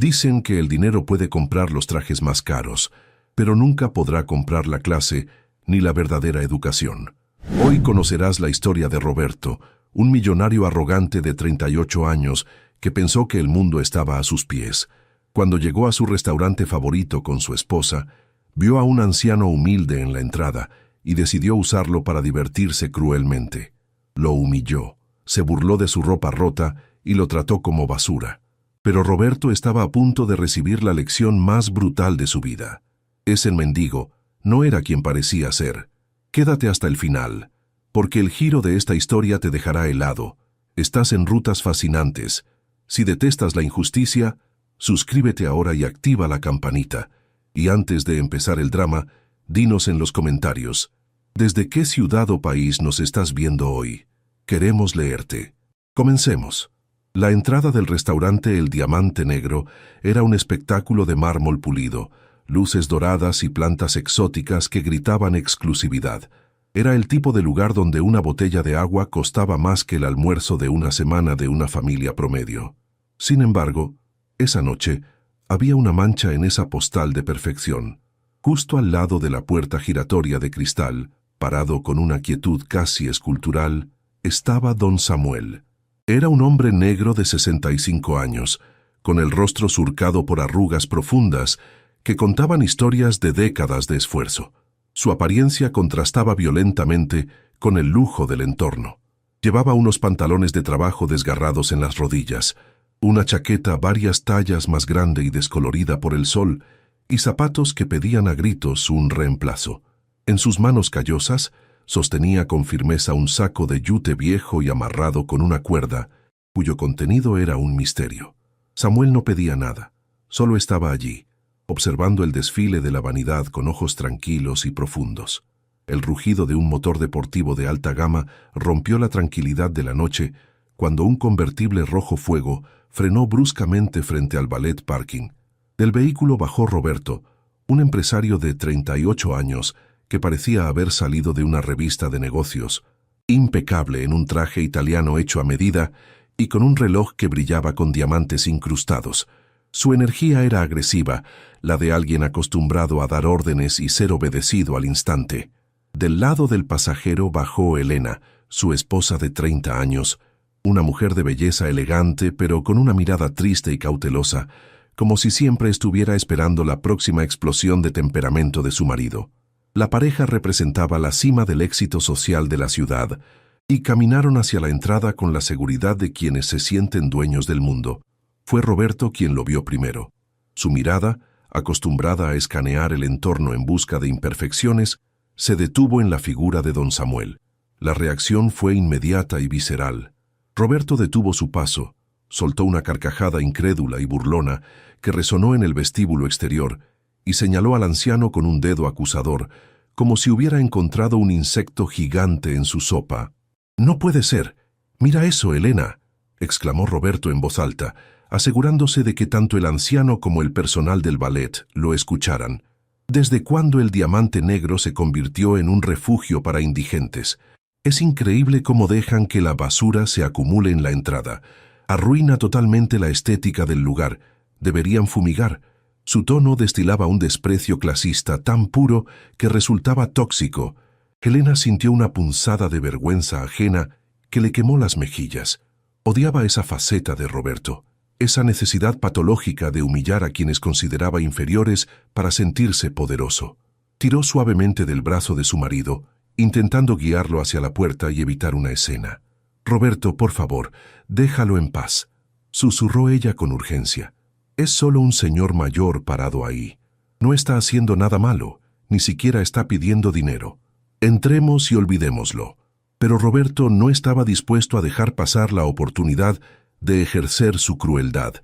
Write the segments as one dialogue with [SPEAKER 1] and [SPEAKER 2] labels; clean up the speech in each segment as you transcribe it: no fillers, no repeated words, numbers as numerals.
[SPEAKER 1] Dicen que el dinero puede comprar los trajes más caros, pero nunca podrá comprar la clase ni la verdadera educación. Hoy conocerás la historia de Roberto, un millonario arrogante de 38 años que pensó que el mundo estaba a sus pies. Cuando llegó a su restaurante favorito con su esposa, vio a un anciano humilde en la entrada y decidió usarlo para divertirse cruelmente. Lo humilló, se burló de su ropa rota y lo trató como basura. Pero Roberto estaba a punto de recibir la lección más brutal de su vida. Ese mendigo no era quien parecía ser. Quédate hasta el final, porque el giro de esta historia te dejará helado. Estás en rutas fascinantes. Si detestas la injusticia, suscríbete ahora y activa la campanita. Y antes de empezar el drama, dinos en los comentarios, ¿desde qué ciudad o país nos estás viendo hoy? Queremos leerte. Comencemos. La entrada del restaurante El Diamante Negro era un espectáculo de mármol pulido, luces doradas y plantas exóticas que gritaban exclusividad. Era el tipo de lugar donde una botella de agua costaba más que el almuerzo de una semana de una familia promedio. Sin embargo, esa noche había una mancha en esa postal de perfección. Justo al lado de la puerta giratoria de cristal, parado con una quietud casi escultural, estaba don Samuel. Era un hombre negro de 65 años, con el rostro surcado por arrugas profundas que contaban historias de décadas de esfuerzo. Su apariencia contrastaba violentamente con el lujo del entorno. Llevaba unos pantalones de trabajo desgarrados en las rodillas, una chaqueta varias tallas más grande y descolorida por el sol, y zapatos que pedían a gritos un reemplazo. En sus manos callosas sostenía con firmeza un saco de yute viejo y amarrado con una cuerda, cuyo contenido era un misterio. Samuel no pedía nada, solo estaba allí, observando el desfile de la vanidad con ojos tranquilos y profundos. El rugido de un motor deportivo de alta gama rompió la tranquilidad de la noche cuando un convertible rojo fuego frenó bruscamente frente al ballet parking. Del vehículo bajó Roberto, un empresario de 38 años que parecía haber salido de una revista de negocios, impecable en un traje italiano hecho a medida y con un reloj que brillaba con diamantes incrustados. Su energía era agresiva, la de alguien acostumbrado a dar órdenes y ser obedecido al instante. Del lado del pasajero bajó Elena, su esposa de 30 años, una mujer de belleza elegante pero con una mirada triste y cautelosa, como si siempre estuviera esperando la próxima explosión de temperamento de su marido. La pareja representaba la cima del éxito social de la ciudad y caminaron hacia la entrada con la seguridad de quienes se sienten dueños del mundo. Fue Roberto quien lo vio primero. Su mirada, acostumbrada a escanear el entorno en busca de imperfecciones, se detuvo en la figura de don Samuel. La reacción fue inmediata y visceral. Roberto detuvo su paso, soltó una carcajada incrédula y burlona que resonó en el vestíbulo exterior y señaló al anciano con un dedo acusador, como si hubiera encontrado un insecto gigante en su sopa. «No puede ser. Mira eso, Elena», exclamó Roberto en voz alta, asegurándose de que tanto el anciano como el personal del ballet lo escucharan. ¿Desde cuándo el Diamante Negro se convirtió en un refugio para indigentes? Es increíble cómo dejan que la basura se acumule en la entrada. Arruina totalmente la estética del lugar. Deberían fumigar. Su tono destilaba un desprecio clasista tan puro que resultaba tóxico. Helena sintió una punzada de vergüenza ajena que le quemó las mejillas. Odiaba esa faceta de Roberto, esa necesidad patológica de humillar a quienes consideraba inferiores para sentirse poderoso. Tiró suavemente del brazo de su marido, intentando guiarlo hacia la puerta y evitar una escena. «Roberto, por favor, déjalo en paz», susurró ella con urgencia. «Es solo un señor mayor parado ahí. No está haciendo nada malo, ni siquiera está pidiendo dinero. Entremos y olvidémoslo». Pero Roberto no estaba dispuesto a dejar pasar la oportunidad de ejercer su crueldad.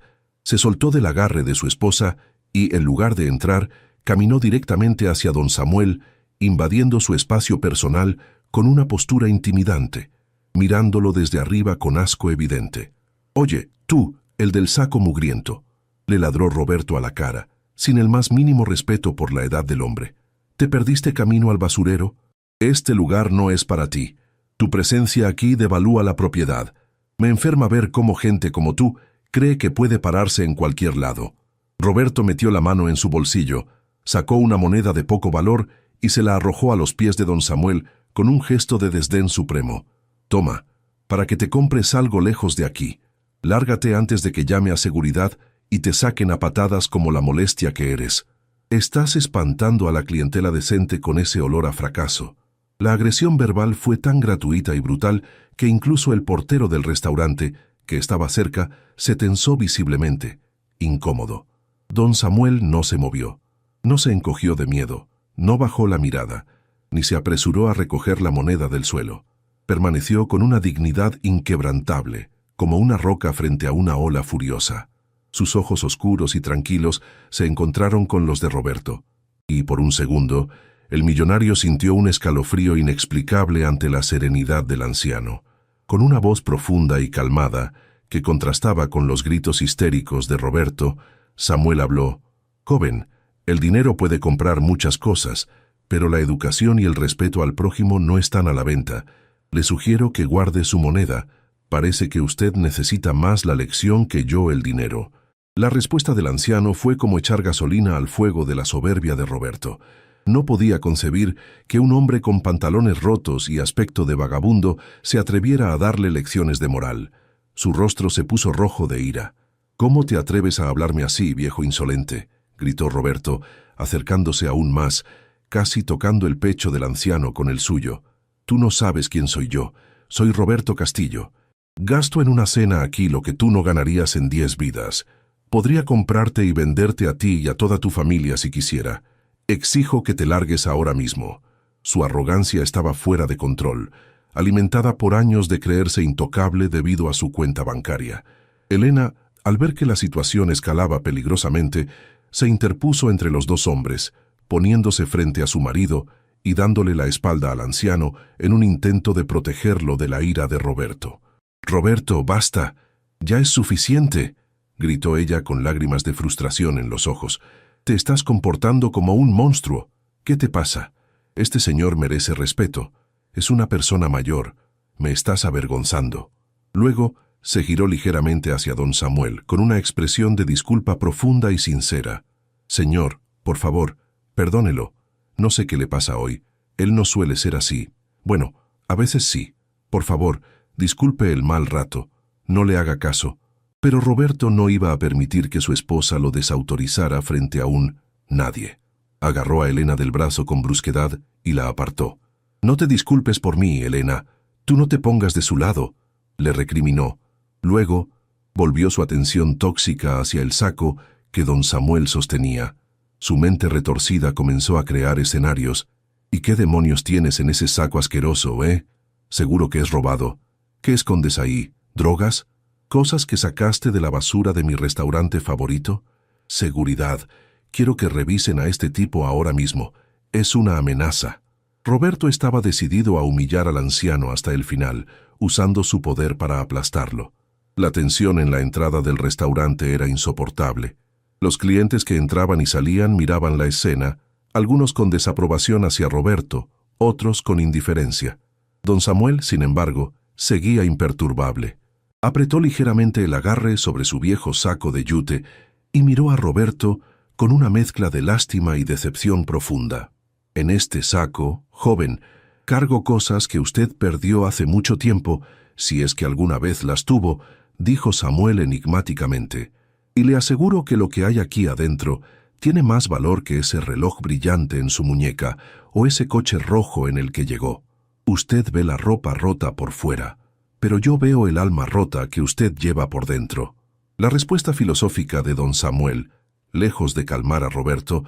[SPEAKER 1] Se soltó del agarre de su esposa y, en lugar de entrar, caminó directamente hacia don Samuel, invadiendo su espacio personal con una postura intimidante, mirándolo desde arriba con asco evidente. «Oye, tú, el del saco mugriento», le ladró Roberto a la cara, sin el más mínimo respeto por la edad del hombre. «¿Te perdiste camino al basurero? Este lugar no es para ti. Tu presencia aquí devalúa la propiedad. Me enferma ver cómo gente como tú cree que puede pararse en cualquier lado». Roberto metió la mano en su bolsillo, sacó una moneda de poco valor y se la arrojó a los pies de don Samuel con un gesto de desdén supremo. «Toma, para que te compres algo lejos de aquí. Lárgate antes de que llame a seguridad y te saquen a patadas como la molestia que eres. Estás espantando a la clientela decente con ese olor a fracaso». La agresión verbal fue tan gratuita y brutal que incluso el portero del restaurante, que estaba cerca, se tensó visiblemente, incómodo. Don Samuel no se movió, no se encogió de miedo, no bajó la mirada, ni se apresuró a recoger la moneda del suelo. Permaneció con una dignidad inquebrantable, como una roca frente a una ola furiosa. Sus ojos oscuros y tranquilos se encontraron con los de Roberto, y por un segundo, el millonario sintió un escalofrío inexplicable ante la serenidad del anciano. Con una voz profunda y calmada, que contrastaba con los gritos histéricos de Roberto, Samuel habló: «Joven, el dinero puede comprar muchas cosas, pero la educación y el respeto al prójimo no están a la venta. Le sugiero que guarde su moneda. Parece que usted necesita más la lección que yo el dinero». La respuesta del anciano fue como echar gasolina al fuego de la soberbia de Roberto. No podía concebir que un hombre con pantalones rotos y aspecto de vagabundo se atreviera a darle lecciones de moral. Su rostro se puso rojo de ira. «¿Cómo te atreves a hablarme así, viejo insolente?», gritó Roberto, acercándose aún más, casi tocando el pecho del anciano con el suyo. «Tú no sabes quién soy yo. Soy Roberto Castillo. Gasto en una cena aquí lo que tú no ganarías en 10 vidas. Podría comprarte y venderte a ti y a toda tu familia si quisiera. Exijo que te largues ahora mismo». Su arrogancia estaba fuera de control, alimentada por años de creerse intocable debido a su cuenta bancaria. Elena, al ver que la situación escalaba peligrosamente, se interpuso entre los dos hombres, poniéndose frente a su marido y dándole la espalda al anciano en un intento de protegerlo de la ira de Roberto. «Roberto, basta. Ya es suficiente», gritó ella con lágrimas de frustración en los ojos. «Te estás comportando como un monstruo. ¿Qué te pasa? Este señor merece respeto. Es una persona mayor. Me estás avergonzando». Luego se giró ligeramente hacia don Samuel, con una expresión de disculpa profunda y sincera. «Señor, por favor, perdónelo. No sé qué le pasa hoy. Él no suele ser así. Bueno, a veces sí. Por favor, disculpe el mal rato. No le haga caso». Pero Roberto no iba a permitir que su esposa lo desautorizara frente a un nadie. Agarró a Elena del brazo con brusquedad y la apartó. «No te disculpes por mí, Elena. Tú no te pongas de su lado», le recriminó. Luego, volvió su atención tóxica hacia el saco que don Samuel sostenía. Su mente retorcida comenzó a crear escenarios. «¿Y qué demonios tienes en ese saco asqueroso, eh? Seguro que es robado. ¿Qué escondes ahí? ¿Drogas? ¿Cosas que sacaste de la basura de mi restaurante favorito? Seguridad. Quiero que revisen a este tipo ahora mismo. Es una amenaza». Roberto estaba decidido a humillar al anciano hasta el final, usando su poder para aplastarlo. La tensión en la entrada del restaurante era insoportable. Los clientes que entraban y salían miraban la escena, algunos con desaprobación hacia Roberto, otros con indiferencia. Don Samuel, sin embargo, seguía imperturbable. Apretó ligeramente el agarre sobre su viejo saco de yute y miró a Roberto con una mezcla de lástima y decepción profunda. «En este saco, joven, cargo cosas que usted perdió hace mucho tiempo, si es que alguna vez las tuvo», dijo Samuel enigmáticamente. «Y le aseguro que lo que hay aquí adentro tiene más valor que ese reloj brillante en su muñeca o ese coche rojo en el que llegó. Usted ve la ropa rota por fuera, pero yo veo el alma rota que usted lleva por dentro». La respuesta filosófica de don Samuel, lejos de calmar a Roberto,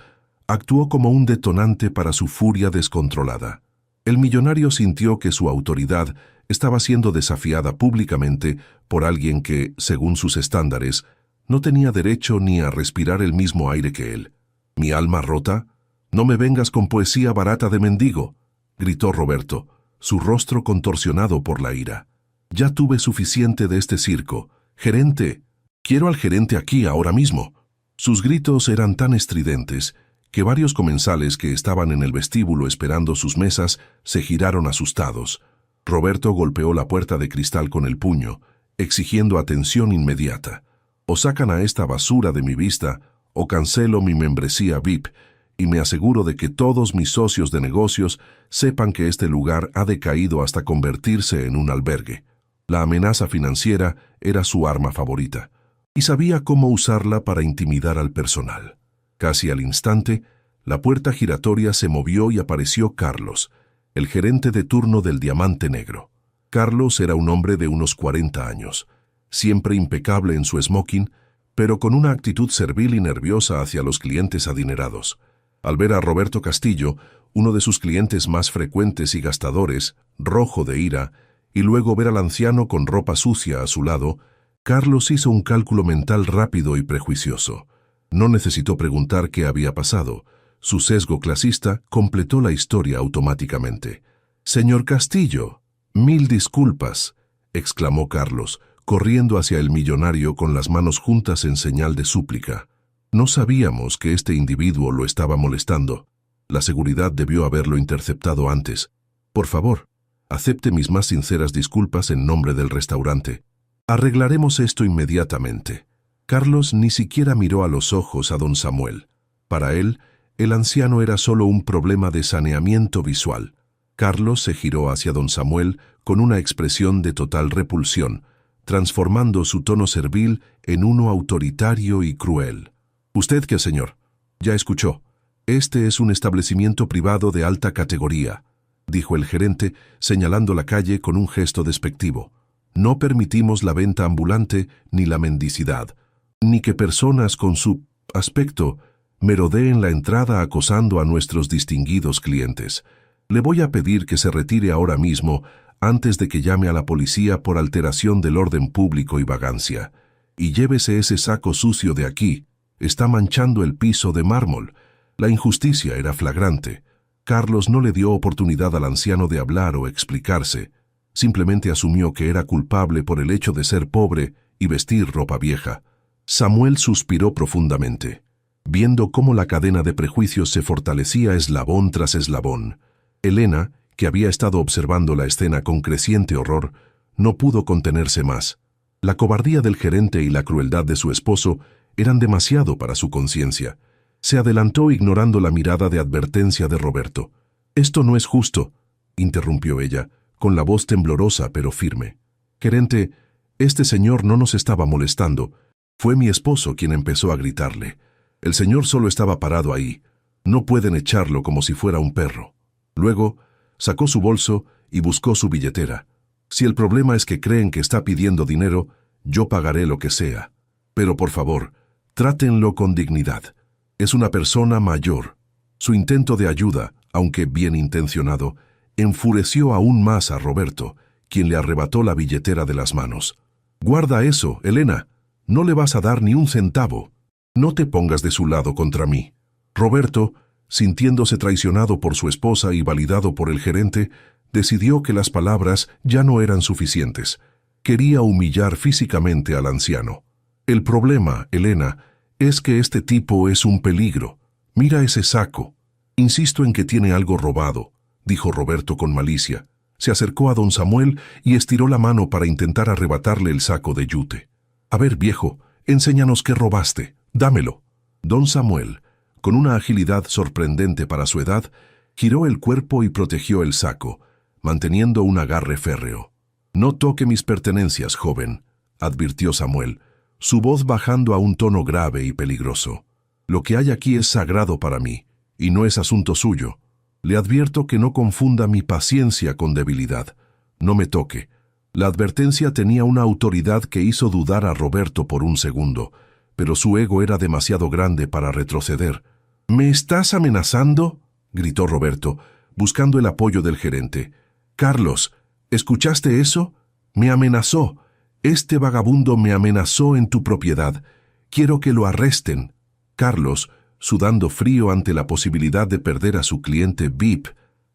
[SPEAKER 1] actuó como un detonante para su furia descontrolada. El millonario sintió que su autoridad estaba siendo desafiada públicamente por alguien que, según sus estándares, no tenía derecho ni a respirar el mismo aire que él. «¿Mi alma rota? No me vengas con poesía barata de mendigo», gritó Roberto, su rostro contorsionado por la ira. «Ya tuve suficiente de este circo. Gerente, quiero al gerente aquí ahora mismo». Sus gritos eran tan estridentes que varios comensales que estaban en el vestíbulo esperando sus mesas se giraron asustados. Roberto golpeó la puerta de cristal con el puño, exigiendo atención inmediata. «O sacan a esta basura de mi vista, o cancelo mi membresía VIP y me aseguro de que todos mis socios de negocios sepan que este lugar ha decaído hasta convertirse en un albergue. La amenaza financiera era su arma favorita, y sabía cómo usarla para intimidar al personal. Casi al instante, la puerta giratoria se movió y apareció Carlos, el gerente de turno del Diamante Negro. Carlos era un hombre de unos 40 años, siempre impecable en su smoking, pero con una actitud servil y nerviosa hacia los clientes adinerados. Al ver a Roberto Castillo, uno de sus clientes más frecuentes y gastadores, rojo de ira, y luego ver al anciano con ropa sucia a su lado, Carlos hizo un cálculo mental rápido y prejuicioso. No necesitó preguntar qué había pasado. Su sesgo clasista completó la historia automáticamente. «Señor Castillo, 1000 disculpas», exclamó Carlos, corriendo hacia el millonario con las manos juntas en señal de súplica. No sabíamos que este individuo lo estaba molestando. La seguridad debió haberlo interceptado antes. Por favor, acepte mis más sinceras disculpas en nombre del restaurante. Arreglaremos esto inmediatamente. Carlos ni siquiera miró a los ojos a don Samuel. Para él, el anciano era solo un problema de saneamiento visual. Carlos se giró hacia don Samuel con una expresión de total repulsión, transformando su tono servil en uno autoritario y cruel. «¿Usted qué, señor? Ya escuchó. Este es un establecimiento privado de alta categoría», dijo el gerente, señalando la calle con un gesto despectivo. «No permitimos la venta ambulante ni la mendicidad, ni que personas con su aspecto merodeen la entrada acosando a nuestros distinguidos clientes. Le voy a pedir que se retire ahora mismo antes de que llame a la policía por alteración del orden público y vagancia. Y llévese ese saco sucio de aquí. Está manchando el piso de mármol». La injusticia era flagrante. Carlos no le dio oportunidad al anciano de hablar o explicarse. Simplemente asumió que era culpable por el hecho de ser pobre y vestir ropa vieja. Samuel suspiró profundamente, viendo cómo la cadena de prejuicios se fortalecía eslabón tras eslabón. Elena, que había estado observando la escena con creciente horror, no pudo contenerse más. La cobardía del gerente y la crueldad de su esposo eran demasiado para su conciencia. Se adelantó ignorando la mirada de advertencia de Roberto. «Esto no es justo», interrumpió ella, con la voz temblorosa pero firme. «Gerente, este señor no nos estaba molestando. Fue mi esposo quien empezó a gritarle. El señor solo estaba parado ahí. No pueden echarlo como si fuera un perro». Luego, sacó su bolso y buscó su billetera. «Si el problema es que creen que está pidiendo dinero, yo pagaré lo que sea. Pero por favor, trátenlo con dignidad. Es una persona mayor». Su intento de ayuda, aunque bien intencionado, enfureció aún más a Roberto, quien le arrebató la billetera de las manos. «Guarda eso, Elena. No le vas a dar ni un centavo. No te pongas de su lado contra mí». Roberto, sintiéndose traicionado por su esposa y validado por el gerente, decidió que las palabras ya no eran suficientes. Quería humillar físicamente al anciano. «El problema, Elena, es que este tipo es un peligro. Mira ese saco. Insisto en que tiene algo robado», dijo Roberto con malicia. Se acercó a don Samuel y estiró la mano para intentar arrebatarle el saco de yute. «A ver, viejo, enséñanos qué robaste. Dámelo». Don Samuel, con una agilidad sorprendente para su edad, giró el cuerpo y protegió el saco, manteniendo un agarre férreo. «No toque mis pertenencias, joven», advirtió Samuel, su voz bajando a un tono grave y peligroso. «Lo que hay aquí es sagrado para mí, y no es asunto suyo. Le advierto que no confunda mi paciencia con debilidad. No me toque». La advertencia tenía una autoridad que hizo dudar a Roberto por un segundo, pero su ego era demasiado grande para retroceder. «¿Me estás amenazando?», gritó Roberto, buscando el apoyo del gerente. «Carlos, ¿escuchaste eso? Me amenazó. Este vagabundo me amenazó en tu propiedad. Quiero que lo arresten». Carlos, sudando frío ante la posibilidad de perder a su cliente VIP,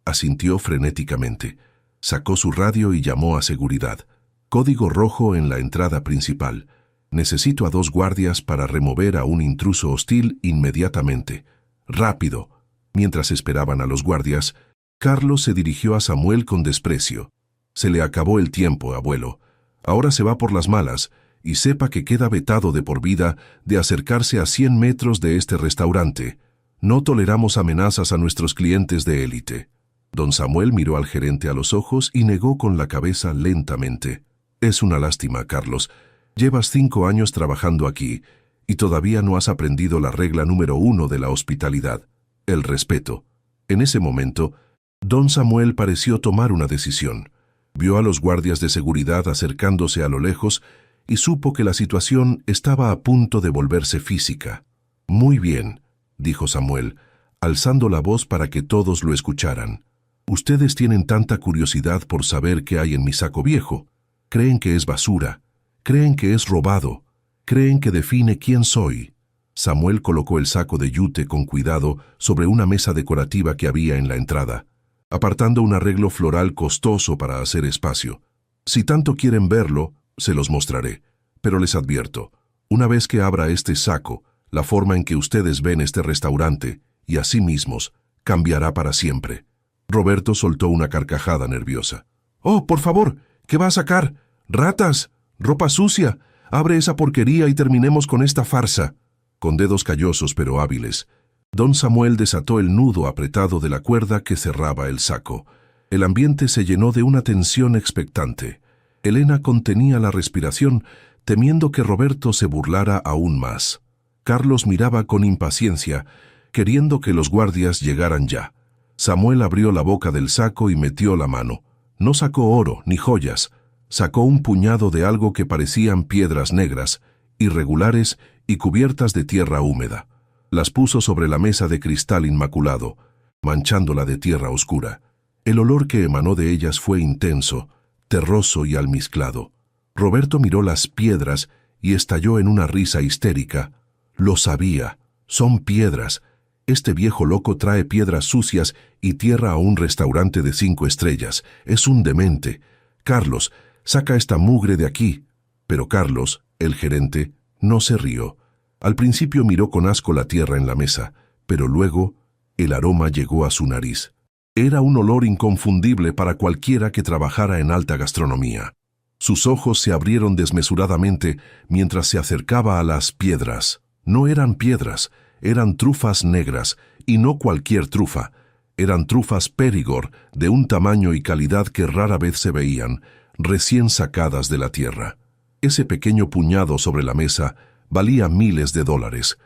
[SPEAKER 1] asintió frenéticamente. Sacó su radio y llamó a seguridad. «Código rojo en la entrada principal. Necesito a 2 guardias para remover a un intruso hostil inmediatamente. Rápido». Mientras esperaban a los guardias, Carlos se dirigió a Samuel con desprecio. «Se le acabó el tiempo, abuelo. Ahora se va por las malas, y sepa que queda vetado de por vida de acercarse a 100 metros de este restaurante. No toleramos amenazas a nuestros clientes de élite». Don Samuel miró al gerente a los ojos y negó con la cabeza lentamente. «Es una lástima, Carlos. Llevas 5 años trabajando aquí y todavía no has aprendido la regla número 1 de la hospitalidad, el respeto». En ese momento, don Samuel pareció tomar una decisión. Vio a los guardias de seguridad acercándose a lo lejos y supo que la situación estaba a punto de volverse física. «Muy bien», dijo Samuel, alzando la voz para que todos lo escucharan. «Ustedes tienen tanta curiosidad por saber qué hay en mi saco viejo. Creen que es basura, creen que es robado, creen que define quién soy». Samuel colocó el saco de yute con cuidado sobre una mesa decorativa que había en la entrada, apartando un arreglo floral costoso para hacer espacio. «Si tanto quieren verlo, se los mostraré, pero les advierto, una vez que abra este saco, la forma en que ustedes ven este restaurante, y a sí mismos, cambiará para siempre». Roberto soltó una carcajada nerviosa. «Oh, por favor, ¿qué va a sacar? ¡Ratas! ¡Ropa sucia! Abre esa porquería y terminemos con esta farsa». Con dedos callosos pero hábiles, don Samuel desató el nudo apretado de la cuerda que cerraba el saco. El ambiente se llenó de una tensión expectante. Elena contenía la respiración, temiendo que Roberto se burlara aún más. Carlos miraba con impaciencia, queriendo que los guardias llegaran ya. Samuel abrió la boca del saco y metió la mano. No sacó oro ni joyas. Sacó un puñado de algo que parecían piedras negras, irregulares y cubiertas de tierra húmeda. Las puso sobre la mesa de cristal inmaculado, manchándola de tierra oscura. El olor que emanó de ellas fue intenso, terroso y almizclado. Roberto miró las piedras y estalló en una risa histérica. «Lo sabía. Son piedras. Este viejo loco trae piedras sucias y tierra a un restaurante de 5 estrellas. Es un demente. Carlos, saca esta mugre de aquí». Pero Carlos, el gerente, no se rió. Al principio miró con asco la tierra en la mesa, pero luego el aroma llegó a su nariz. Era un olor inconfundible para cualquiera que trabajara en alta gastronomía. Sus ojos se abrieron desmesuradamente mientras se acercaba a las piedras. No eran piedras, eran trufas negras, y no cualquier trufa. Eran trufas Périgord de un tamaño y calidad que rara vez se veían, recién sacadas de la tierra. Ese pequeño puñado sobre la mesa valía miles de dólares,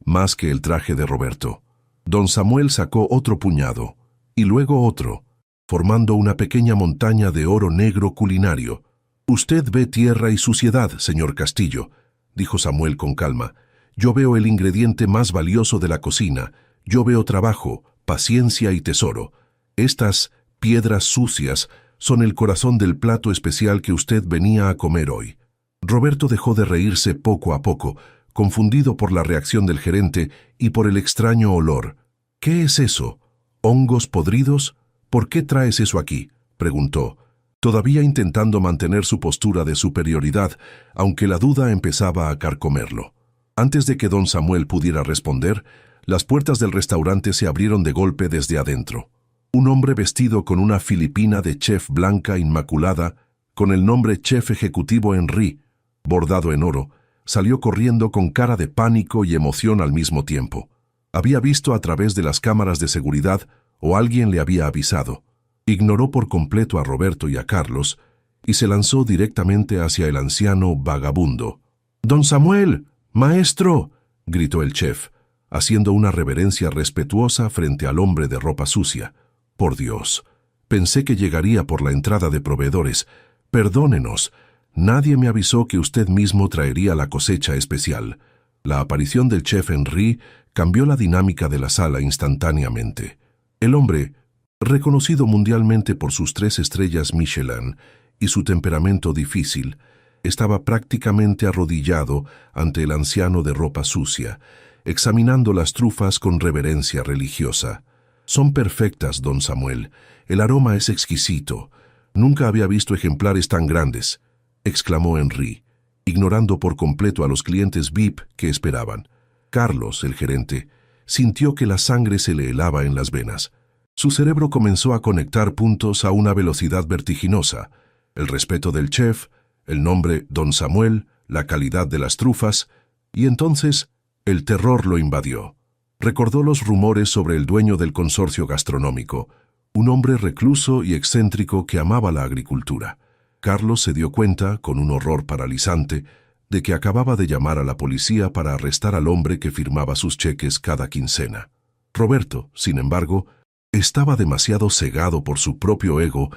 [SPEAKER 1] más que el traje de Roberto. Don Samuel sacó otro puñado, y luego otro, formando una pequeña montaña de oro negro culinario. «Usted ve tierra y suciedad, señor Castillo», dijo Samuel con calma. «Yo veo el ingrediente más valioso de la cocina. Yo veo trabajo, paciencia y tesoro. Estas piedras sucias son el corazón del plato especial que usted venía a comer hoy». Roberto dejó de reírse poco a poco, confundido por la reacción del gerente y por el extraño olor. «¿Qué es eso? ¿Hongos podridos? ¿Por qué traes eso aquí?», preguntó, todavía intentando mantener su postura de superioridad, aunque la duda empezaba a carcomerlo. Antes de que don Samuel pudiera responder, las puertas del restaurante se abrieron de golpe desde adentro. Un hombre vestido con una filipina de chef blanca inmaculada, con el nombre Chef Ejecutivo Henry, bordado en oro, salió corriendo con cara de pánico y emoción al mismo tiempo. Había visto a través de las cámaras de seguridad o alguien le había avisado. Ignoró por completo a Roberto y a Carlos y se lanzó directamente hacia el anciano vagabundo. «¡Don Samuel! ¡Maestro!», gritó el chef, haciendo una reverencia respetuosa frente al hombre de ropa sucia. «Por Dios, pensé que llegaría por la entrada de proveedores. Perdónenos, nadie me avisó que usted mismo traería la cosecha especial». La aparición del chef Henry cambió la dinámica de la sala instantáneamente. El hombre, reconocido mundialmente por sus 3 estrellas Michelin y su temperamento difícil, estaba prácticamente arrodillado ante el anciano de ropa sucia, examinando las trufas con reverencia religiosa. «Son perfectas, don Samuel. El aroma es exquisito. Nunca había visto ejemplares tan grandes», exclamó Henry, ignorando por completo a los clientes VIP que esperaban. Carlos, el gerente, sintió que la sangre se le helaba en las venas. Su cerebro comenzó a conectar puntos a una velocidad vertiginosa. El respeto del chef, el nombre Don Samuel, la calidad de las trufas, y entonces el terror lo invadió. Recordó los rumores sobre el dueño del consorcio gastronómico, un hombre recluso y excéntrico que amaba la agricultura. Carlos se dio cuenta, con un horror paralizante, de que acababa de llamar a la policía para arrestar al hombre que firmaba sus cheques cada quincena. Roberto, sin embargo, estaba demasiado cegado por su propio ego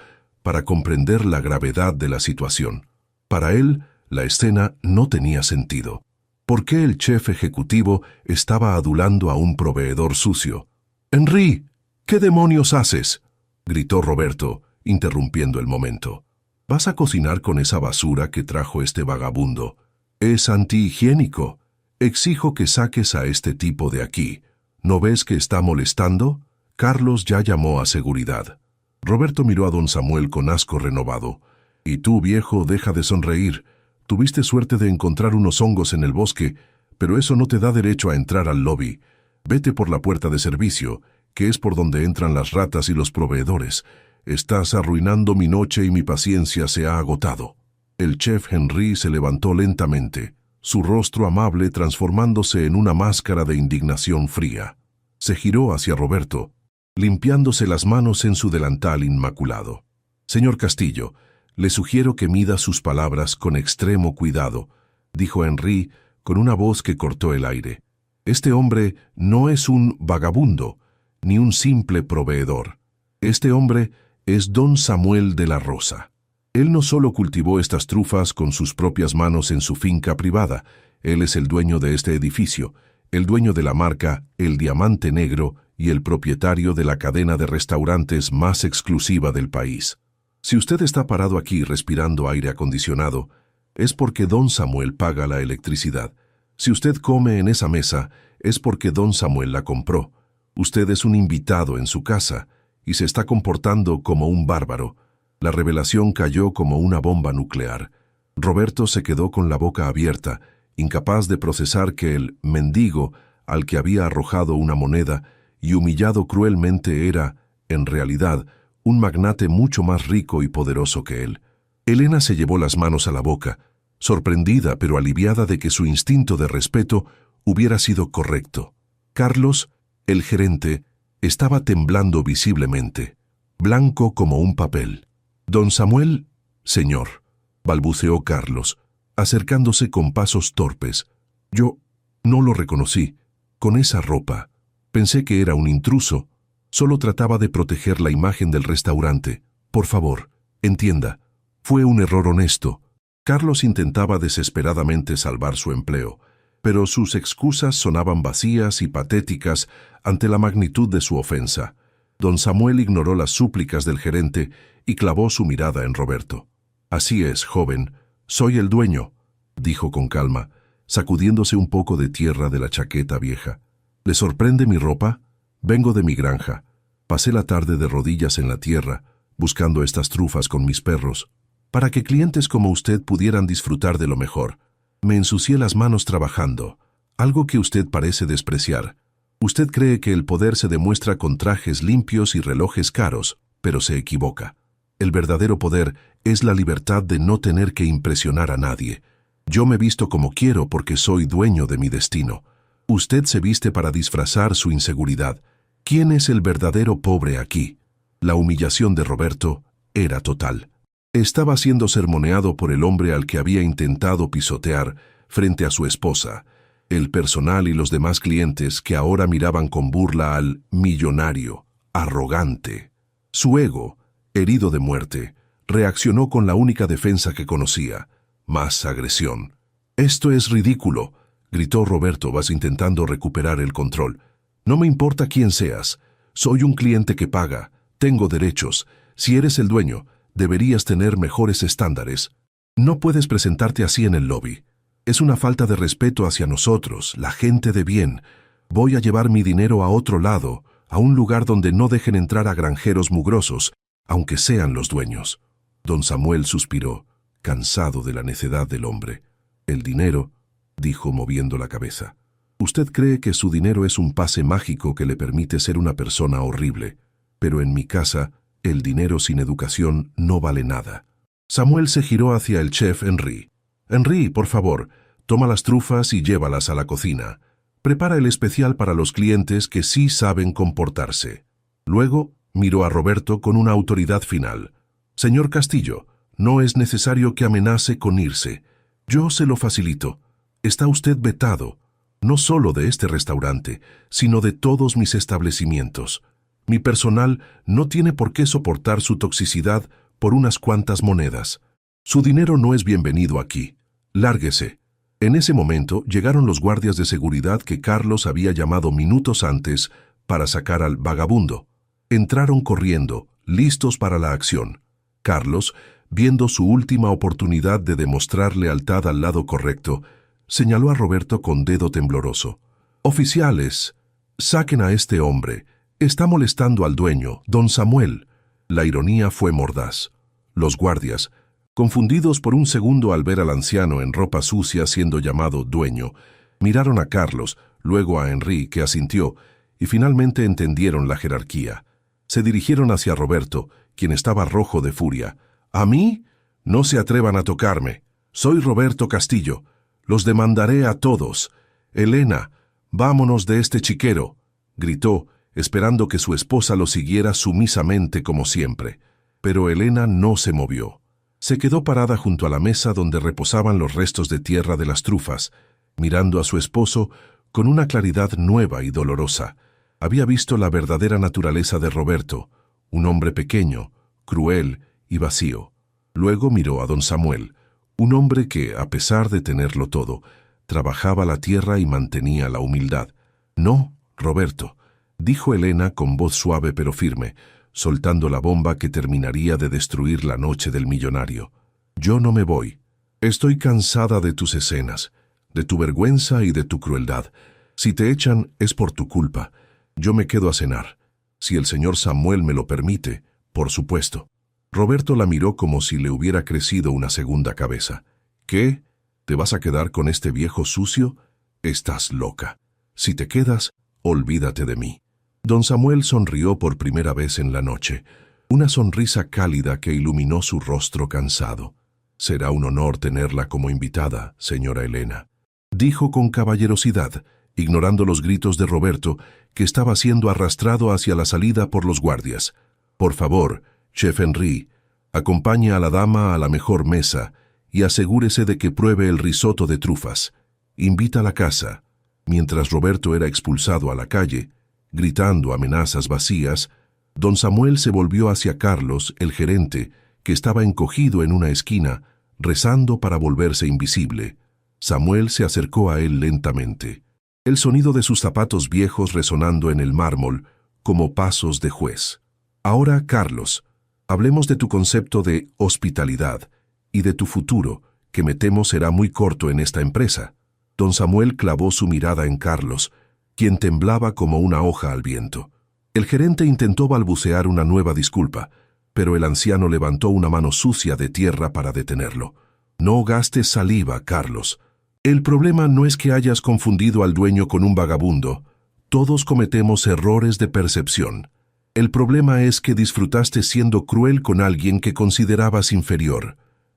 [SPEAKER 1] para comprender la gravedad de la situación. Para él, la escena no tenía sentido. ¿Por qué el chef ejecutivo estaba adulando a un proveedor sucio? «Henry, ¿qué demonios haces?», gritó Roberto, interrumpiendo el momento. «¿Vas a cocinar con esa basura que trajo este vagabundo? Es antihigiénico. Exijo que saques a este tipo de aquí. ¿No ves que está molestando?». Carlos ya llamó a seguridad. Roberto miró a don Samuel con asco renovado. «Y tú, viejo, deja de sonreír. Tuviste suerte de encontrar unos hongos en el bosque, pero eso no te da derecho a entrar al lobby. Vete por la puerta de servicio, que es por donde entran las ratas y los proveedores. Estás arruinando mi noche y mi paciencia se ha agotado». El chef Henry se levantó lentamente, su rostro amable transformándose en una máscara de indignación fría. Se giró hacia Roberto, limpiándose las manos en su delantal inmaculado. «Señor Castillo, le sugiero que mida sus palabras con extremo cuidado», dijo Henry con una voz que cortó el aire. «Este hombre no es un vagabundo, ni un simple proveedor. Este hombre es don Samuel de la Rosa. Él no solo cultivó estas trufas con sus propias manos en su finca privada, él es el dueño de este edificio, el dueño de la marca El Diamante Negro y el propietario de la cadena de restaurantes más exclusiva del país. Si usted está parado aquí respirando aire acondicionado, es porque don Samuel paga la electricidad. Si usted come en esa mesa, es porque don Samuel la compró. Usted es un invitado en su casa y se está comportando como un bárbaro». La revelación cayó como una bomba nuclear. Roberto se quedó con la boca abierta, incapaz de procesar que el mendigo al que había arrojado una moneda y humillado cruelmente era, en realidad, un magnate mucho más rico y poderoso que él. Elena se llevó las manos a la boca, sorprendida pero aliviada de que su instinto de respeto hubiera sido correcto. Carlos, el gerente, estaba temblando visiblemente, blanco como un papel. «Don Samuel, señor», balbuceó Carlos, acercándose con pasos torpes. «Yo no lo reconocí. Con esa ropa. Pensé que era un intruso. Solo trataba de proteger la imagen del restaurante. Por favor, entienda. Fue un error honesto». Carlos intentaba desesperadamente salvar su empleo, pero sus excusas sonaban vacías y patéticas ante la magnitud de su ofensa. Don Samuel ignoró las súplicas del gerente y clavó su mirada en Roberto. «Así es, joven. Soy el dueño», dijo con calma, sacudiéndose un poco de tierra de la chaqueta vieja. «¿Le sorprende mi ropa? Vengo de mi granja. Pasé la tarde de rodillas en la tierra, buscando estas trufas con mis perros, para que clientes como usted pudieran disfrutar de lo mejor. Me ensucié las manos trabajando, algo que usted parece despreciar. Usted cree que el poder se demuestra con trajes limpios y relojes caros, pero se equivoca. El verdadero poder es la libertad de no tener que impresionar a nadie. Yo me visto como quiero porque soy dueño de mi destino. Usted se viste para disfrazar su inseguridad. ¿Quién es el verdadero pobre aquí?». La humillación de Roberto era total. Estaba siendo sermoneado por el hombre al que había intentado pisotear frente a su esposa, el personal y los demás clientes que ahora miraban con burla al millonario, arrogante. Su ego, herido de muerte, reaccionó con la única defensa que conocía, más agresión. «Esto es ridículo», gritó Roberto, vas intentando recuperar el control. «No me importa quién seas. Soy un cliente que paga. Tengo derechos. Si eres el dueño, deberías tener mejores estándares. No puedes presentarte así en el lobby. Es una falta de respeto hacia nosotros, la gente de bien. Voy a llevar mi dinero a otro lado, a un lugar donde no dejen entrar a granjeros mugrosos, aunque sean los dueños». Don Samuel suspiró, cansado de la necedad del hombre. «El dinero», dijo moviendo la cabeza. «Usted cree que su dinero es un pase mágico que le permite ser una persona horrible, pero en mi casa, el dinero sin educación no vale nada». Samuel se giró hacia el chef Henry. Henry, por favor, toma las trufas y llévalas a la cocina. Prepara el especial para los clientes que sí saben comportarse. Luego miró a Roberto con una autoridad final. Señor Castillo, no es necesario que amenace con irse. Yo se lo facilito. Está usted vetado, no solo de este restaurante, sino de todos mis establecimientos. Mi personal no tiene por qué soportar su toxicidad por unas cuantas monedas. Su dinero no es bienvenido aquí. Lárguese. En ese momento llegaron los guardias de seguridad que Carlos había llamado minutos antes para sacar al vagabundo. Entraron corriendo, listos para la acción. Carlos, viendo su última oportunidad de demostrar lealtad al lado correcto, señaló a Roberto con dedo tembloroso. «Oficiales, saquen a este hombre. Está molestando al dueño, don Samuel». La ironía fue mordaz. Los guardias, confundidos por un segundo al ver al anciano en ropa sucia siendo llamado dueño, miraron a Carlos, luego a Henry, que asintió, y finalmente entendieron la jerarquía. Se dirigieron hacia Roberto, quien estaba rojo de furia. «¿A mí? No se atrevan a tocarme. Soy Roberto Castillo. Los demandaré a todos. Elena, vámonos de este chiquero», gritó, esperando que su esposa lo siguiera sumisamente como siempre. Pero Elena no se movió. Se quedó parada junto a la mesa donde reposaban los restos de tierra de las trufas, mirando a su esposo con una claridad nueva y dolorosa. Había visto la verdadera naturaleza de Roberto, un hombre pequeño, cruel y vacío. Luego miró a don Samuel, un hombre que, a pesar de tenerlo todo, trabajaba la tierra y mantenía la humildad. «No, Roberto», dijo Elena con voz suave pero firme, soltando la bomba que terminaría de destruir la noche del millonario. «Yo no me voy. Estoy cansada de tus escenas, de tu vergüenza y de tu crueldad. Si te echan, es por tu culpa. Yo me quedo a cenar. Si el señor Samuel me lo permite, por supuesto». Roberto la miró como si le hubiera crecido una segunda cabeza. «¿Qué? ¿Te vas a quedar con este viejo sucio? Estás loca. Si te quedas, olvídate de mí». Don Samuel sonrió por primera vez en la noche, una sonrisa cálida que iluminó su rostro cansado. «Será un honor tenerla como invitada, señora Elena», dijo con caballerosidad, ignorando los gritos de Roberto, que estaba siendo arrastrado hacia la salida por los guardias. «Por favor, Chef Henry, acompañe a la dama a la mejor mesa y asegúrese de que pruebe el risotto de trufas. Invita a la casa». Mientras Roberto era expulsado a la calle, gritando amenazas vacías, don Samuel se volvió hacia Carlos, el gerente, que estaba encogido en una esquina, rezando para volverse invisible. Samuel se acercó a él lentamente, el sonido de sus zapatos viejos resonando en el mármol como pasos de juez. «Ahora, Carlos, hablemos de tu concepto de hospitalidad y de tu futuro, que me temo será muy corto en esta empresa». Don Samuel clavó su mirada en Carlos, quien temblaba como una hoja al viento. El gerente intentó balbucear una nueva disculpa, pero el anciano levantó una mano sucia de tierra para detenerlo. «No gastes saliva, Carlos. El problema no es que hayas confundido al dueño con un vagabundo. Todos cometemos errores de percepción. El problema es que disfrutaste siendo cruel con alguien que considerabas inferior.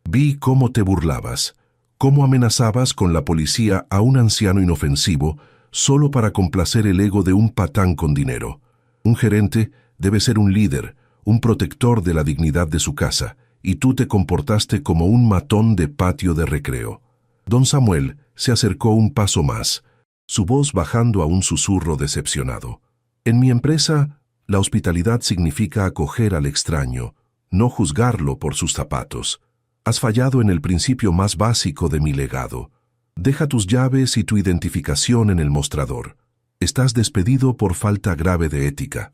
[SPEAKER 1] Vi cómo te burlabas, cómo amenazabas con la policía a un anciano inofensivo solo para complacer el ego de un patán con dinero. Un gerente debe ser un líder, un protector de la dignidad de su casa, y tú te comportaste como un matón de patio de recreo». Don Samuel se acercó un paso más, su voz bajando a un susurro decepcionado. «En mi empresa, la hospitalidad significa acoger al extraño, no juzgarlo por sus zapatos. Has fallado en el principio más básico de mi legado. Deja tus llaves y tu identificación en el mostrador. Estás despedido por falta grave de ética».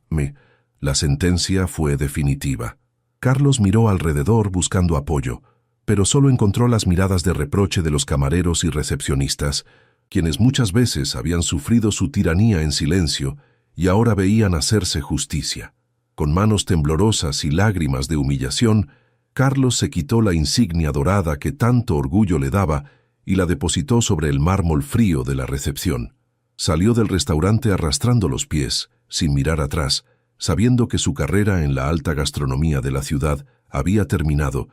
[SPEAKER 1] La sentencia fue definitiva. Carlos miró alrededor buscando apoyo, pero solo encontró las miradas de reproche de los camareros y recepcionistas, quienes muchas veces habían sufrido su tiranía en silencio y ahora veían hacerse justicia. Con manos temblorosas y lágrimas de humillación, Carlos se quitó la insignia dorada que tanto orgullo le daba y la depositó sobre el mármol frío de la recepción. Salió del restaurante arrastrando los pies, sin mirar atrás, sabiendo que su carrera en la alta gastronomía de la ciudad había terminado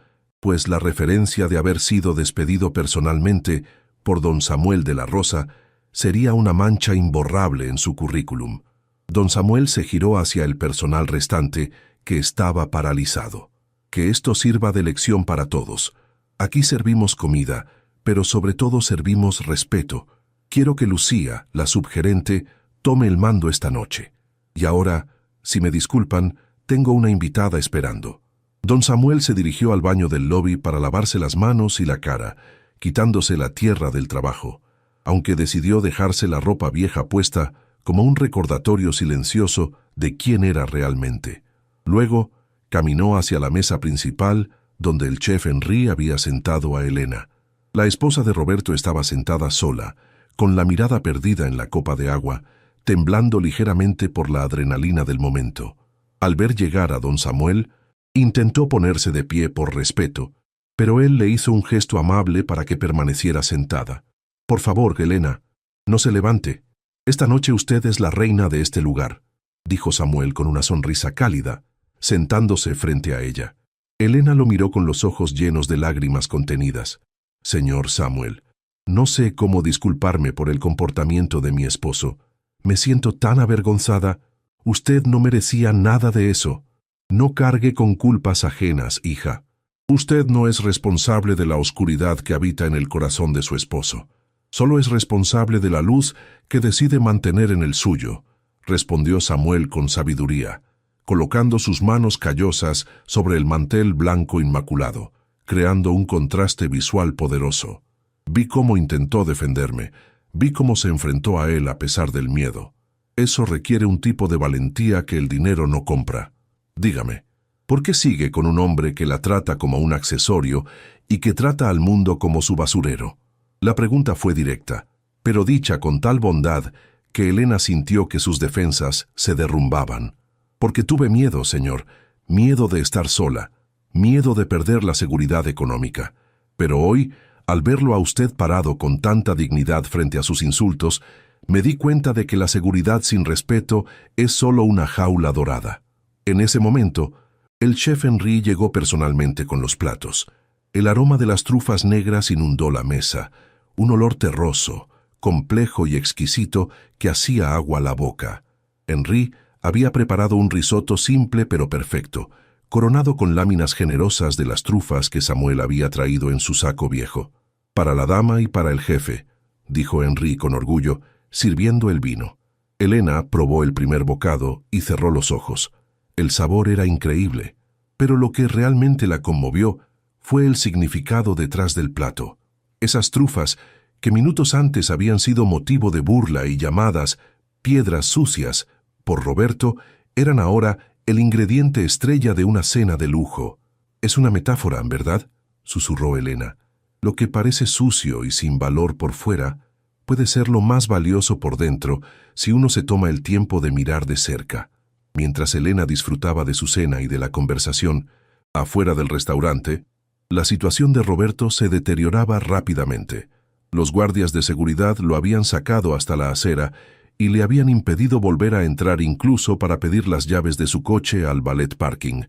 [SPEAKER 1] pues la referencia de haber sido despedido personalmente por don Samuel de la Rosa sería una mancha imborrable en su currículum. Don Samuel se giró hacia el personal restante, que estaba paralizado. Que esto sirva de lección para todos. Aquí servimos comida, pero sobre todo servimos respeto. Quiero que Lucía, la subgerente, tome el mando esta noche. Y ahora, si me disculpan, tengo una invitada esperando. Don Samuel se dirigió al baño del lobby para lavarse las manos y la cara, quitándose la tierra del trabajo, aunque decidió dejarse la ropa vieja puesta como un recordatorio silencioso de quién era realmente. Luego, caminó hacia la mesa principal, donde el chef Henry había sentado a Elena. La esposa de Roberto estaba sentada sola, con la mirada perdida en la copa de agua, temblando ligeramente por la adrenalina del momento. Al ver llegar a don Samuel, intentó ponerse de pie por respeto, pero él le hizo un gesto amable para que permaneciera sentada. «Por favor, Elena, no se levante. Esta noche usted es la reina de este lugar», dijo Samuel con una sonrisa cálida, sentándose frente a ella. Elena lo miró con los ojos llenos de lágrimas contenidas. «Señor Samuel, no sé cómo disculparme por el comportamiento de mi esposo. Me siento tan avergonzada. Usted no merecía nada de eso. No cargue con culpas ajenas, hija. Usted no es responsable de la oscuridad que habita en el corazón de su esposo. Solo es responsable de la luz que decide mantener en el suyo», respondió Samuel con sabiduría, colocando sus manos callosas sobre el mantel blanco inmaculado, creando un contraste visual poderoso. Vi cómo intentó defenderme, vi cómo se enfrentó a él a pesar del miedo. Eso requiere un tipo de valentía que el dinero no compra. Dígame, ¿por qué sigue con un hombre que la trata como un accesorio y que trata al mundo como su basurero? La pregunta fue directa, pero dicha con tal bondad que Elena sintió que sus defensas se derrumbaban. «Porque tuve miedo, señor, miedo de estar sola, miedo de perder la seguridad económica. Pero hoy, al verlo a usted parado con tanta dignidad frente a sus insultos, me di cuenta de que la seguridad sin respeto es solo una jaula dorada». En ese momento, el chef Henry llegó personalmente con los platos. El aroma de las trufas negras inundó la mesa, un olor terroso, complejo y exquisito que hacía agua a la boca. Henry había preparado un risotto simple pero perfecto, coronado con láminas generosas de las trufas que Samuel había traído en su saco viejo. «Para la dama y para el jefe», dijo Henry con orgullo, sirviendo el vino. Elena probó el primer bocado y cerró los ojos. El sabor era increíble, pero lo que realmente la conmovió fue el significado detrás del plato. Esas trufas, que minutos antes habían sido motivo de burla y llamadas piedras sucias por Roberto, eran ahora el ingrediente estrella de una cena de lujo. «Es una metáfora, ¿verdad?», susurró Elena. «Lo que parece sucio y sin valor por fuera puede ser lo más valioso por dentro si uno se toma el tiempo de mirar de cerca». Mientras Elena disfrutaba de su cena y de la conversación, afuera del restaurante, la situación de Roberto se deterioraba rápidamente. Los guardias de seguridad lo habían sacado hasta la acera y le habían impedido volver a entrar incluso para pedir las llaves de su coche al valet parking.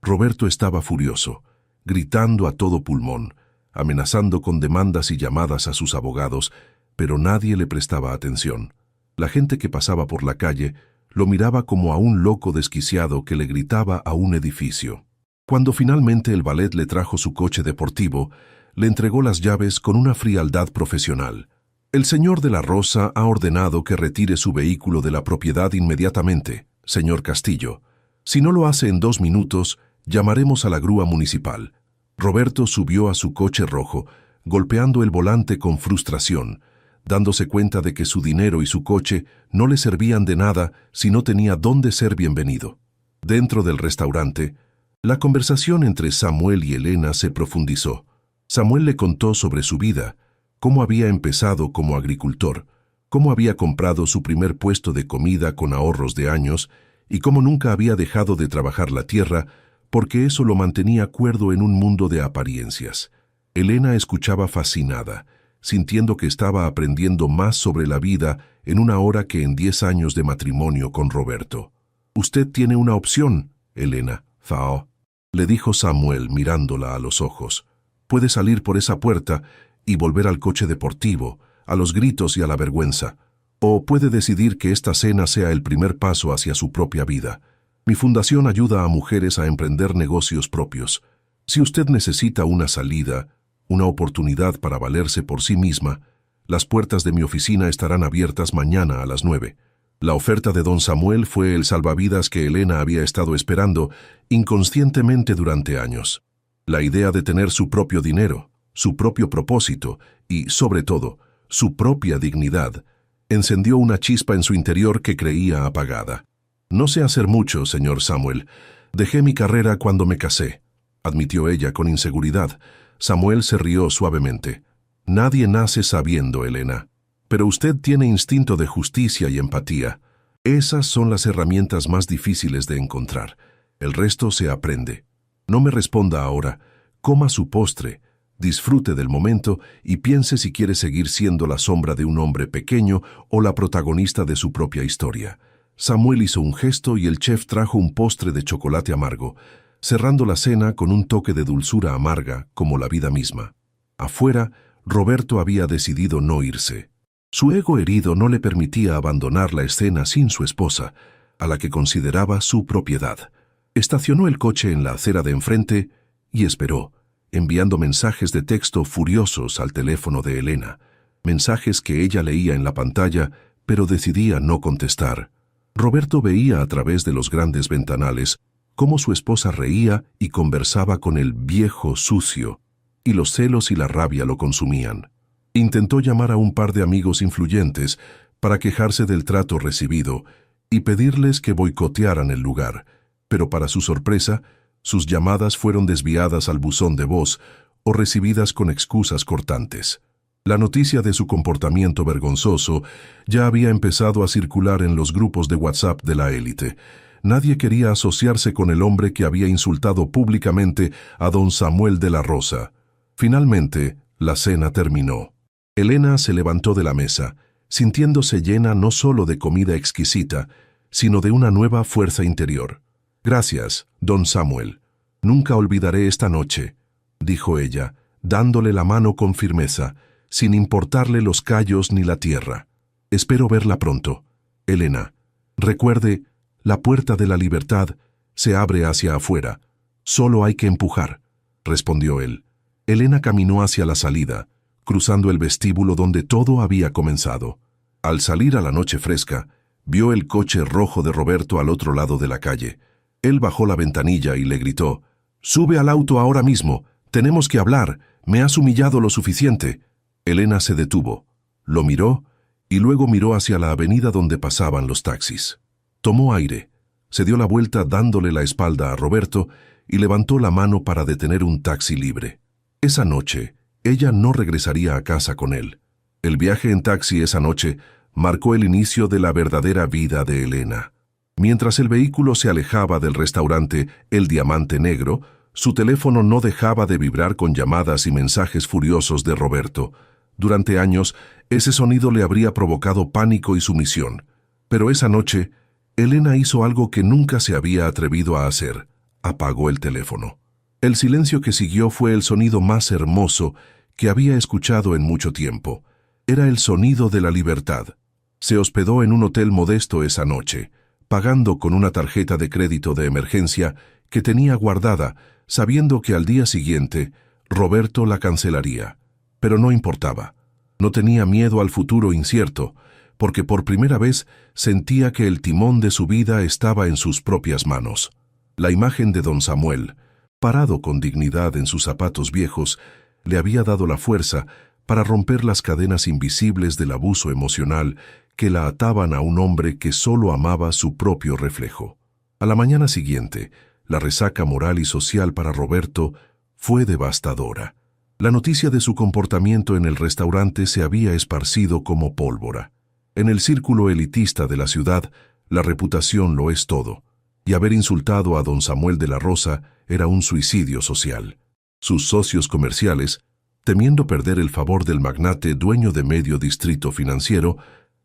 [SPEAKER 1] Roberto estaba furioso, gritando a todo pulmón, amenazando con demandas y llamadas a sus abogados, pero nadie le prestaba atención. La gente que pasaba por la calle lo miraba como a un loco desquiciado que le gritaba a un edificio. Cuando finalmente el valet le trajo su coche deportivo, le entregó las llaves con una frialdad profesional. «El señor de la Rosa ha ordenado que retire su vehículo de la propiedad inmediatamente, señor Castillo. Si no lo hace en 2 minutos, llamaremos a la grúa municipal». Roberto subió a su coche rojo, golpeando el volante con frustración, dándose cuenta de que su dinero y su coche no le servían de nada si no tenía dónde ser bienvenido. Dentro del restaurante, la conversación entre Samuel y Elena se profundizó. Samuel le contó sobre su vida, cómo había empezado como agricultor, cómo había comprado su primer puesto de comida con ahorros de años y cómo nunca había dejado de trabajar la tierra porque eso lo mantenía cuerdo en un mundo de apariencias. Elena escuchaba fascinada, sintiendo que estaba aprendiendo más sobre la vida en una hora que en 10 años de matrimonio con Roberto. «Usted tiene una opción, Elena, Zhao», le dijo Samuel mirándola a los ojos. Puede salir por esa puerta y volver al coche deportivo, a los gritos y a la vergüenza. O puede decidir que esta cena sea el primer paso hacia su propia vida. Mi fundación ayuda a mujeres a emprender negocios propios. Si usted necesita una salida, una oportunidad para valerse por sí misma, las puertas de mi oficina estarán abiertas mañana a las 9. La oferta de don Samuel fue el salvavidas que Elena había estado esperando inconscientemente durante años. La idea de tener su propio dinero, su propio propósito y, sobre todo, su propia dignidad, encendió una chispa en su interior que creía apagada. No sé hacer mucho, señor Samuel. Dejé mi carrera cuando me casé, admitió ella con inseguridad. Samuel se rió suavemente. Nadie nace sabiendo, Elena. Pero usted tiene instinto de justicia y empatía. Esas son las herramientas más difíciles de encontrar. El resto se aprende. No me responda ahora. Coma su postre, disfrute del momento y piense si quiere seguir siendo la sombra de un hombre pequeño o la protagonista de su propia historia. Samuel hizo un gesto y el chef trajo un postre de chocolate amargo, cerrando la cena con un toque de dulzura amarga, como la vida misma. Afuera, Roberto había decidido no irse. Su ego herido no le permitía abandonar la escena sin su esposa, a la que consideraba su propiedad. Estacionó el coche en la acera de enfrente y esperó, enviando mensajes de texto furiosos al teléfono de Elena, mensajes que ella leía en la pantalla, pero decidía no contestar. Roberto veía a través de los grandes ventanales cómo su esposa reía y conversaba con el viejo sucio, y los celos y la rabia lo consumían. Intentó llamar a un par de amigos influyentes para quejarse del trato recibido y pedirles que boicotearan el lugar, pero para su sorpresa, sus llamadas fueron desviadas al buzón de voz o recibidas con excusas cortantes. La noticia de su comportamiento vergonzoso ya había empezado a circular en los grupos de WhatsApp de la élite. Nadie quería asociarse con el hombre que había insultado públicamente a don Samuel de la Rosa. Finalmente, la cena terminó. Elena se levantó de la mesa, sintiéndose llena no solo de comida exquisita, sino de una nueva fuerza interior. «Gracias, don Samuel. Nunca olvidaré esta noche», dijo ella, dándole la mano con firmeza, sin importarle los callos ni la tierra. «Espero verla pronto. Elena, recuerde, la puerta de la libertad se abre hacia afuera. Solo hay que empujar», respondió él. Elena caminó hacia la salida, cruzando el vestíbulo donde todo había comenzado. Al salir a la noche fresca, vio el coche rojo de Roberto al otro lado de la calle. Él bajó la ventanilla y le gritó: «Sube al auto ahora mismo. Tenemos que hablar. Me has humillado lo suficiente». Elena se detuvo, lo miró y luego miró hacia la avenida donde pasaban los taxis. Tomó aire, se dio la vuelta dándole la espalda a Roberto y levantó la mano para detener un taxi libre. Esa noche, ella no regresaría a casa con él. El viaje en taxi esa noche marcó el inicio de la verdadera vida de Elena. Mientras el vehículo se alejaba del restaurante El Diamante Negro, su teléfono no dejaba de vibrar con llamadas y mensajes furiosos de Roberto. Durante años, ese sonido le habría provocado pánico y sumisión. Pero esa noche, Elena hizo algo que nunca se había atrevido a hacer. Apagó el teléfono. El silencio que siguió fue el sonido más hermoso que había escuchado en mucho tiempo. Era el sonido de la libertad. Se hospedó en un hotel modesto esa noche, pagando con una tarjeta de crédito de emergencia que tenía guardada, sabiendo que al día siguiente Roberto la cancelaría. Pero no importaba. No tenía miedo al futuro incierto, porque por primera vez sentía que el timón de su vida estaba en sus propias manos. La imagen de don Samuel, parado con dignidad en sus zapatos viejos, le había dado la fuerza para romper las cadenas invisibles del abuso emocional que la ataban a un hombre que solo amaba su propio reflejo. A la mañana siguiente, la resaca moral y social para Roberto fue devastadora. La noticia de su comportamiento en el restaurante se había esparcido como pólvora. En el círculo elitista de la ciudad, la reputación lo es todo, y haber insultado a don Samuel de la Rosa era un suicidio social. Sus socios comerciales, temiendo perder el favor del magnate dueño de medio distrito financiero,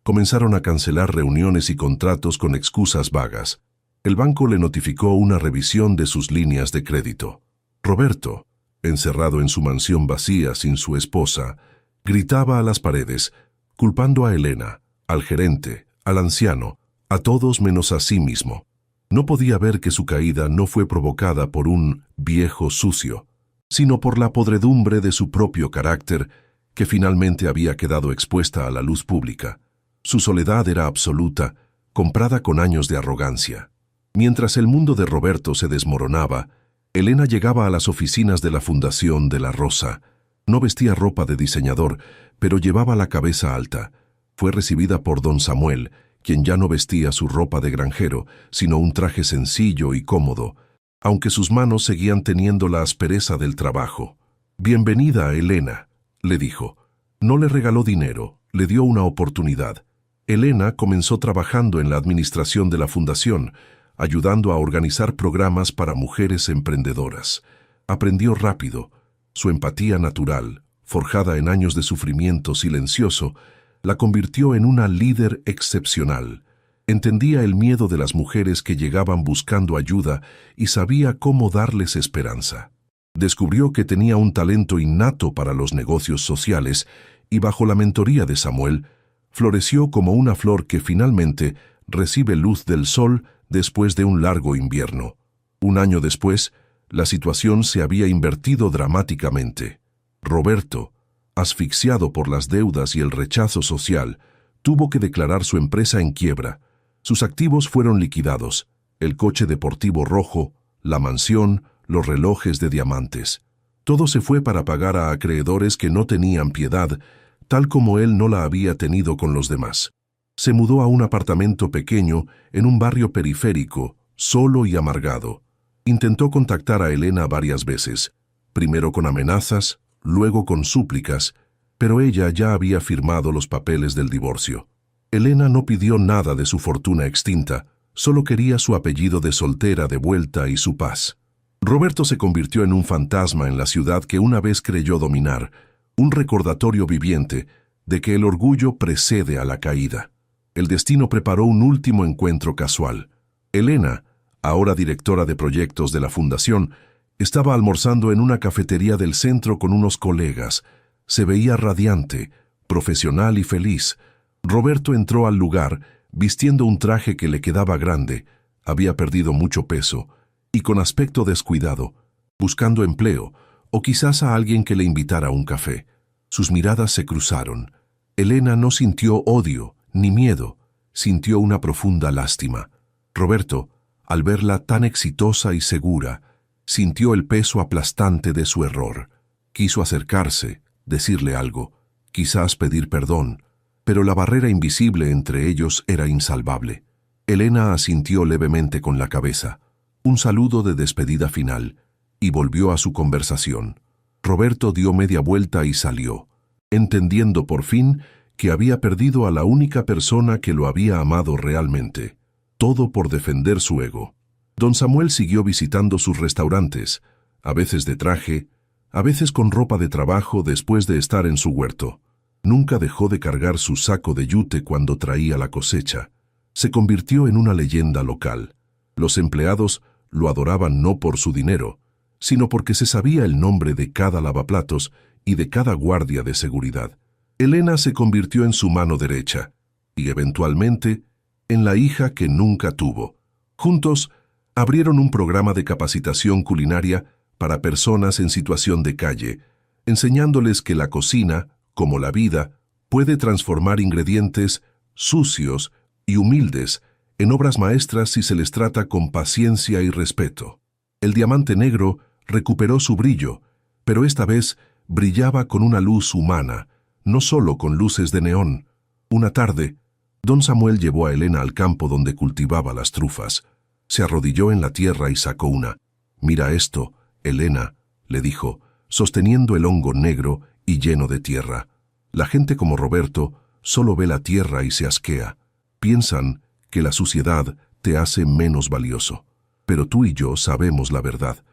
[SPEAKER 1] comenzaron a cancelar reuniones y contratos con excusas vagas. El banco le notificó una revisión de sus líneas de crédito. Roberto, encerrado en su mansión vacía sin su esposa, gritaba a las paredes, culpando a Elena, al gerente, al anciano, a todos menos a sí mismo. No podía ver que su caída no fue provocada por un viejo sucio, sino por la podredumbre de su propio carácter, que finalmente había quedado expuesta a la luz pública. Su soledad era absoluta, comprada con años de arrogancia. Mientras el mundo de Roberto se desmoronaba, Elena llegaba a las oficinas de la Fundación de la Rosa. No vestía ropa de diseñador, pero llevaba la cabeza alta. Fue recibida por don Samuel, quien ya no vestía su ropa de granjero, sino un traje sencillo y cómodo, aunque sus manos seguían teniendo la aspereza del trabajo. «Bienvenida, Elena», le dijo. No le regaló dinero, le dio una oportunidad. Elena comenzó trabajando en la administración de la fundación, ayudando a organizar programas para mujeres emprendedoras. Aprendió rápido. Su empatía natural, forjada en años de sufrimiento silencioso, la convirtió en una líder excepcional. Entendía el miedo de las mujeres que llegaban buscando ayuda y sabía cómo darles esperanza. Descubrió que tenía un talento innato para los negocios sociales y bajo la mentoría de Samuel, floreció como una flor que finalmente recibe luz del sol después de un largo invierno. Un año después, la situación se había invertido dramáticamente. Roberto, asfixiado por las deudas y el rechazo social, tuvo que declarar su empresa en quiebra. Sus activos fueron liquidados: el coche deportivo rojo, la mansión, los relojes de diamantes. Todo se fue para pagar a acreedores que no tenían piedad, tal como él no la había tenido con los demás. Se mudó a un apartamento pequeño en un barrio periférico, solo y amargado. Intentó contactar a Elena varias veces, primero con amenazas, luego con súplicas, pero ella ya había firmado los papeles del divorcio. Elena no pidió nada de su fortuna extinta, solo quería su apellido de soltera de vuelta y su paz. Roberto se convirtió en un fantasma en la ciudad que una vez creyó dominar, un recordatorio viviente de que el orgullo precede a la caída. El destino preparó un último encuentro casual. Elena, ahora directora de proyectos de la fundación, estaba almorzando en una cafetería del centro con unos colegas. Se veía radiante, profesional y feliz. Roberto entró al lugar vistiendo un traje que le quedaba grande, había perdido mucho peso, y con aspecto descuidado, buscando empleo, o quizás a alguien que le invitara a un café. Sus miradas se cruzaron. Elena no sintió odio ni miedo, sintió una profunda lástima. Roberto, al verla tan exitosa y segura, sintió el peso aplastante de su error. Quiso acercarse, decirle algo, quizás pedir perdón, pero la barrera invisible entre ellos era insalvable. Elena asintió levemente con la cabeza, un saludo de despedida final, y volvió a su conversación. Roberto dio media vuelta y salió, entendiendo por fin que había perdido a la única persona que lo había amado realmente. Todo por defender su ego. Don Samuel siguió visitando sus restaurantes, a veces de traje, a veces con ropa de trabajo después de estar en su huerto. Nunca dejó de cargar su saco de yute cuando traía la cosecha. Se convirtió en una leyenda local. Los empleados lo adoraban no por su dinero, sino porque se sabía el nombre de cada lavaplatos y de cada guardia de seguridad. Elena se convirtió en su mano derecha, y eventualmente en la hija que nunca tuvo. Juntos, abrieron un programa de capacitación culinaria para personas en situación de calle, enseñándoles que la cocina, como la vida, puede transformar ingredientes sucios y humildes en obras maestras si se les trata con paciencia y respeto. El diamante negro recuperó su brillo, pero esta vez brillaba con una luz humana, no solo con luces de neón. Una tarde, don Samuel llevó a Elena al campo donde cultivaba las trufas. Se arrodilló en la tierra y sacó una. «Mira esto, Elena», le dijo, sosteniendo el hongo negro y lleno de tierra. La gente como Roberto solo ve la tierra y se asquea. Piensan que la suciedad te hace menos valioso. Pero tú y yo sabemos la verdad.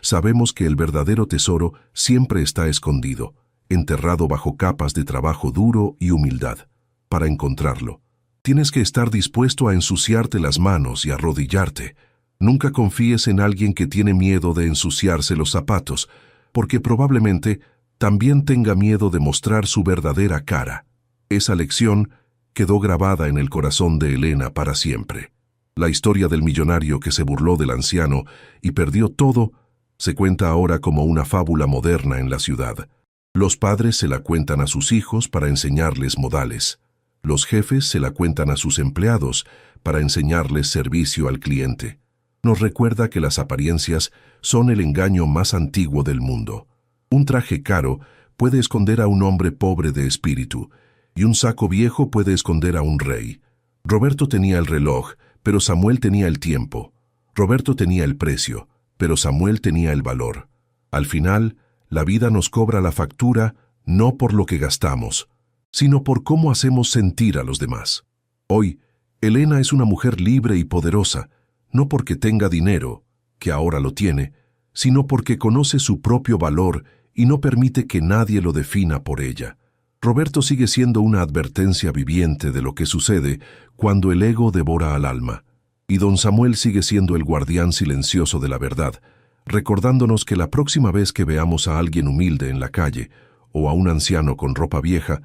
[SPEAKER 1] Sabemos que el verdadero tesoro siempre está escondido, enterrado bajo capas de trabajo duro y humildad. Para encontrarlo, tienes que estar dispuesto a ensuciarte las manos y arrodillarte. Nunca confíes en alguien que tiene miedo de ensuciarse los zapatos, porque probablemente también tenga miedo de mostrar su verdadera cara. Esa lección quedó grabada en el corazón de Elena para siempre. La historia del millonario que se burló del anciano y perdió todo se cuenta ahora como una fábula moderna en la ciudad. Los padres se la cuentan a sus hijos para enseñarles modales. Los jefes se la cuentan a sus empleados para enseñarles servicio al cliente. Nos recuerda que las apariencias son el engaño más antiguo del mundo. Un traje caro puede esconder a un hombre pobre de espíritu, y un saco viejo puede esconder a un rey. Roberto tenía el reloj, pero Samuel tenía el tiempo. Roberto tenía el precio, pero Samuel tenía el valor. Al final, la vida nos cobra la factura no por lo que gastamos, sino por cómo hacemos sentir a los demás. Hoy, Elena es una mujer libre y poderosa, no porque tenga dinero, que ahora lo tiene, sino porque conoce su propio valor y no permite que nadie lo defina por ella. Roberto sigue siendo una advertencia viviente de lo que sucede cuando el ego devora al alma, y don Samuel sigue siendo el guardián silencioso de la verdad, recordándonos que la próxima vez que veamos a alguien humilde en la calle o a un anciano con ropa vieja,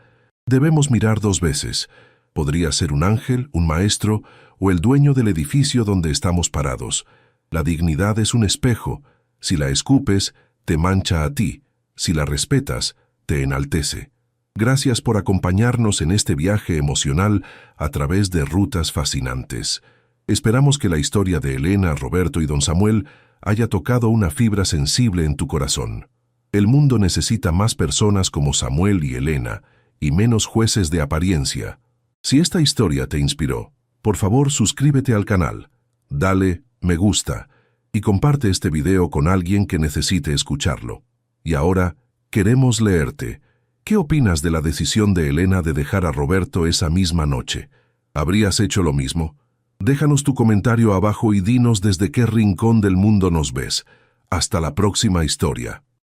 [SPEAKER 1] debemos mirar 2 veces. Podría ser un ángel, un maestro o el dueño del edificio donde estamos parados. La dignidad es un espejo. Si la escupes, te mancha a ti. Si la respetas, te enaltece. Gracias por acompañarnos en este viaje emocional a través de rutas fascinantes. Esperamos que la historia de Elena, Roberto y don Samuel haya tocado una fibra sensible en tu corazón. El mundo necesita más personas como Samuel y Elena, y menos jueces de apariencia. Si esta historia te inspiró, por favor suscríbete al canal, dale me gusta y comparte este video con alguien que necesite escucharlo. Y ahora, queremos leerte. ¿Qué opinas de la decisión de Elena de dejar a Roberto esa misma noche? ¿Habrías hecho lo mismo? Déjanos tu comentario abajo y dinos desde qué rincón del mundo nos ves. Hasta la próxima historia.